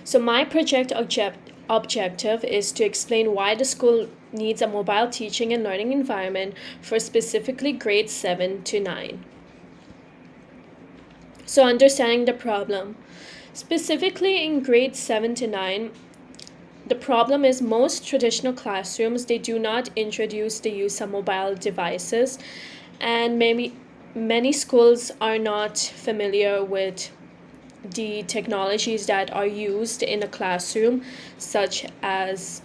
So my objective is to explain why the school needs a mobile teaching and learning environment for specifically grades 7 to 9. So understanding the problem. Specifically in grades 7 to 9, the problem is most traditional classrooms, they do not introduce the use of mobile devices, and maybe many schools are not familiar with the technologies that are used in a classroom, such as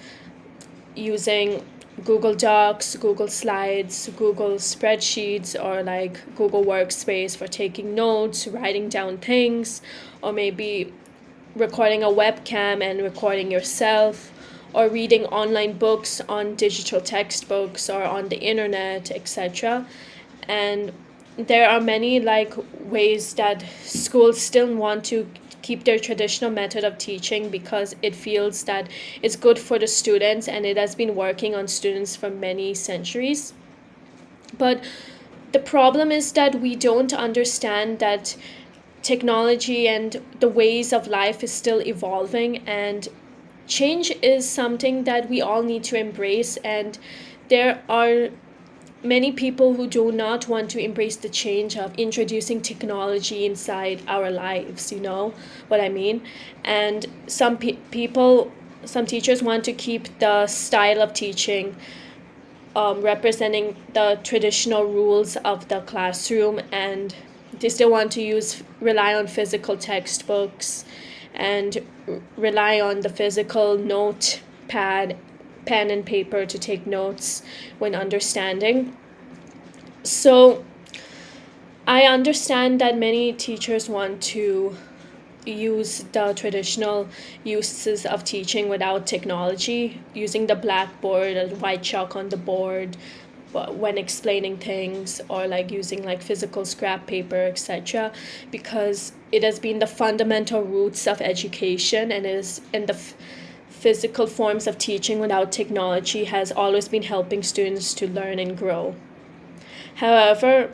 using Google Docs, Google Slides, Google Spreadsheets, or like Google Workspace for taking notes, writing down things, or maybe recording a webcam and recording yourself, or reading online books on digital textbooks or on the internet, etc. And there are many like ways that schools still want to keep their traditional method of teaching because it feels that it's good for the students and it has been working on students for many centuries. But the problem is that we don't understand that technology and the ways of life is still evolving, and change is something that we all need to embrace. And there are many people who do not want to embrace the change of introducing technology inside our lives, you know what I mean? And some teachers want to keep the style of teaching representing the traditional rules of the classroom, and they still want to rely on physical textbooks and rely on the physical notepad, pen and paper to take notes when understanding. So I understand that many teachers want to use the traditional uses of teaching without technology, using the blackboard or white chalk on the board when explaining things, or like using like physical scrap paper, etc., because it has been the fundamental roots of education, and is in the physical forms of teaching without technology has always been helping students to learn and grow. However,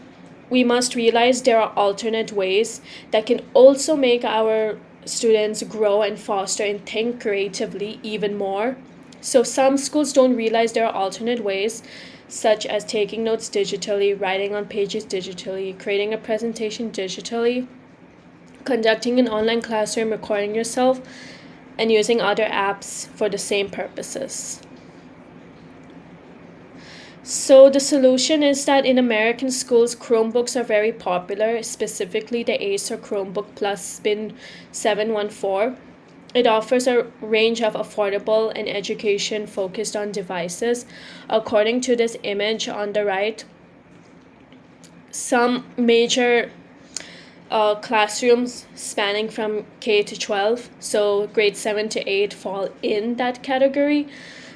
we must realize there are alternate ways that can also make our students grow and foster and think creatively even more. So some schools don't realize there are alternate ways, such as taking notes digitally, writing on pages digitally, creating a presentation digitally, conducting an online classroom, recording yourself, and using other apps for the same purposes. So the solution is that in American schools, Chromebooks are very popular, specifically the Acer Chromebook Plus Spin 714. It offers a range of affordable and education-focused on devices. According to this image on the right, some major classrooms spanning from K to 12, so grade 7 to 8 fall in that category.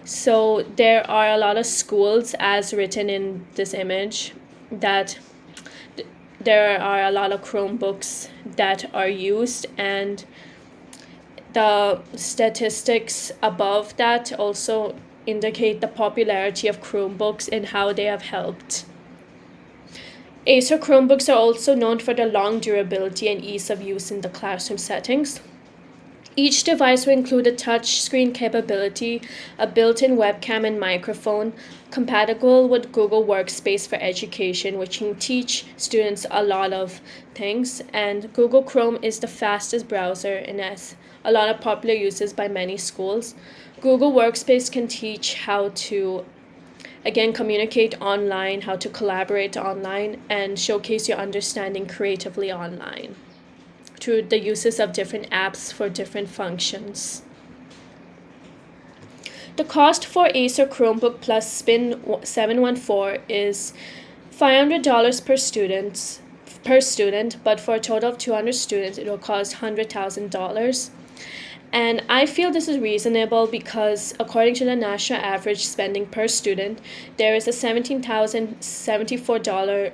So there are a lot of schools, as written in this image, that there are a lot of Chromebooks that are used, and the statistics above that also indicate the popularity of Chromebooks and how they have helped. Acer Chromebooks are also known for their long durability and ease of use in the classroom settings. Each device will include a touch screen capability, a built-in webcam and microphone, compatible with Google Workspace for Education, which can teach students a lot of things. And Google Chrome is the fastest browser and has a lot of popular uses by many schools. Google Workspace can teach how to, again, communicate online, how to collaborate online, and showcase your understanding creatively online through the uses of different apps for different functions. The cost for Acer Chromebook Plus Spin 714 is $500 per student, but for a total of 200 students, it will cost $100,000. And I feel this is reasonable because according to the national average spending per student, there is a $17,074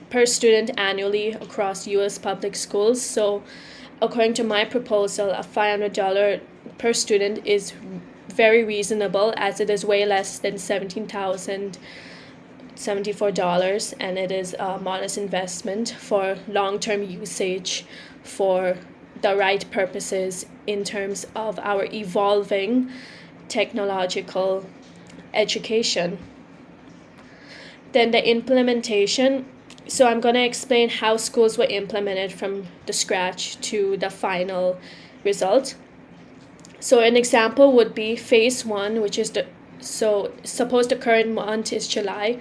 per student annually across U.S. public schools. So according to my proposal, a $500 per student is very reasonable, as it is way less than $17,074, and it is a modest investment for long-term usage for the right purposes in terms of our evolving technological education. Then the implementation. So I'm going to explain how schools were implemented from the scratch to the final result. So an example would be phase one, which is so suppose the current month is July.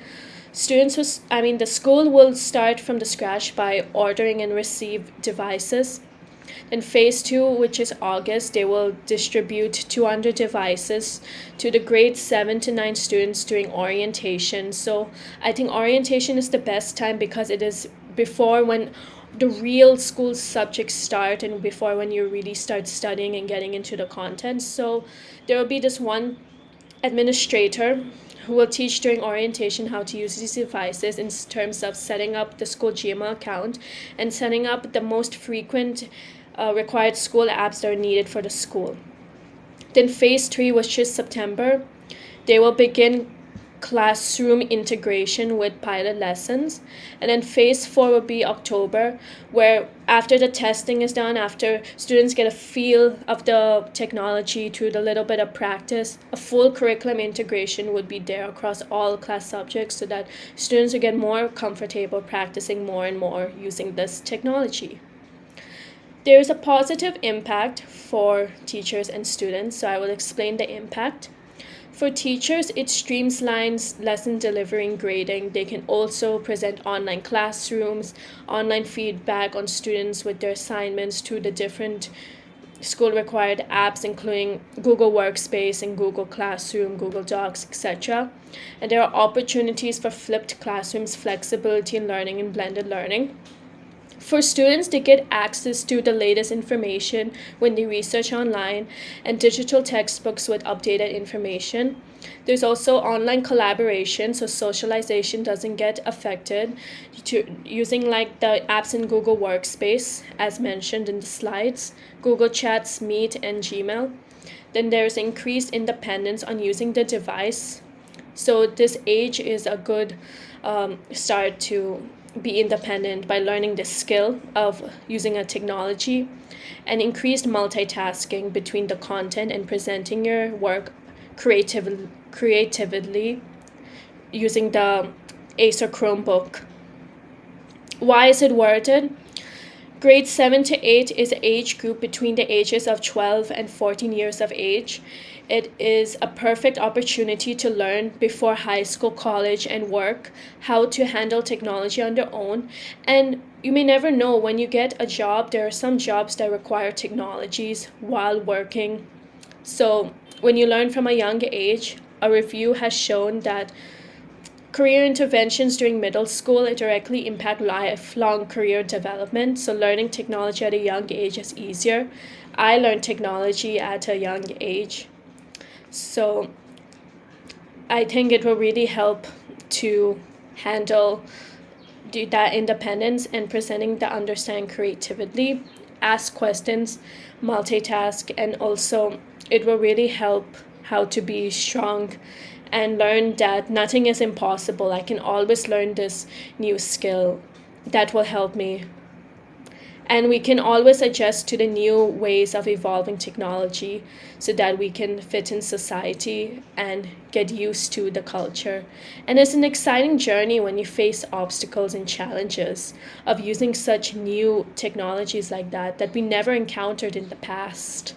The school will start from the scratch by ordering and receive devices. In phase two, which is August, they will distribute 200 devices to the grade 7 to 9 students during orientation. So I think orientation is the best time because it is before when the real school subjects start and before when you really start studying and getting into the content. So there will be this one administrator who will teach during orientation how to use these devices in terms of setting up the school Gmail account and setting up the most frequent required school apps that are needed for the school. Then phase 3, which is September, they will begin classroom integration with pilot lessons. And then phase 4 will be October, where after the testing is done, after students get a feel of the technology through the little bit of practice, a full curriculum integration would be there across all class subjects so that students will get more comfortable practicing more and more using this technology. There is a positive impact for teachers and students, so I will explain the impact. For teachers, it streamlines lesson delivery and grading. They can also present online classrooms, online feedback on students with their assignments through the different school-required apps, including Google Workspace and Google Classroom, Google Docs, etc. And there are opportunities for flipped classrooms, flexibility in learning, and blended learning. For students, they get access to the latest information when they research online and digital textbooks with updated information. There's also online collaboration, so socialization doesn't get affected using like the apps in Google Workspace, as mentioned in the slides, Google Chats, Meet, and Gmail. Then there's increased independence on using the device. So this age is a good start to be independent by learning the skill of using a technology, and increased multitasking between the content and presenting your work creatively using the Acer Chromebook. Why is it worth it? Grade 7 to 8 is an age group between the ages of 12 and 14 years of age. It is a perfect opportunity to learn before high school, college, and work how to handle technology on their own. And you may never know, when you get a job, there are some jobs that require technologies while working. So when you learn from a young age, a review has shown that career interventions during middle school directly impact lifelong career development. So learning technology at a young age is easier. I learned technology at a young age. So I think it will really help to handle that independence and presenting the understanding creatively, ask questions, multitask, and also it will really help how to be strong and learn that nothing is impossible. I can always learn this new skill that will help me. And we can always adjust to the new ways of evolving technology so that we can fit in society and get used to the culture. And it's an exciting journey when you face obstacles and challenges of using such new technologies like that we never encountered in the past.